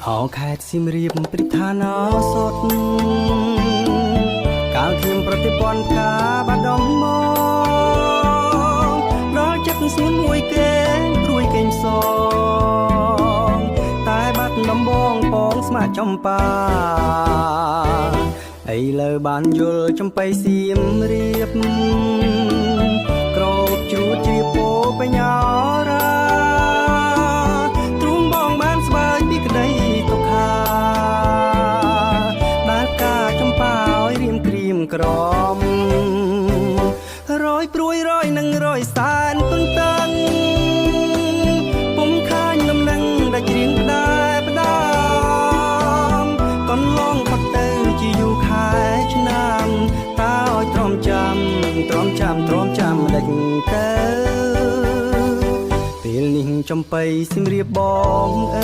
ហោខេត្តសៀមរាបព្រិឋានឱសថកាលធៀមប្រតិព័ន្ធការបាដំមកដល់ចិត្តសៀនមួយគេព្រួយគេងសងតែបាត់ដំបងពងស្មាចំបាឥឡូវបានយល់ចំបៃសៀមរាបក្រោកជ្រួតជ្រាបពោបញ្ញារាទ្រូងបងបានស្បើយពីក្តីទុក្ខាដែលការចំបាឲ្យរៀមក្រៀមក្រំរយព្រួយរយនឹងរយសែនទុនតាំងពុំខាញដំណឹងដែលច្រៀងផ្ដែផ្ដាំកន្លងផុតទៅជាយូរខែឆ្នាំតើឲ្យទ្រាំចាំដេចទៅពេលនេះចំបៃសៀមរាបបងអើ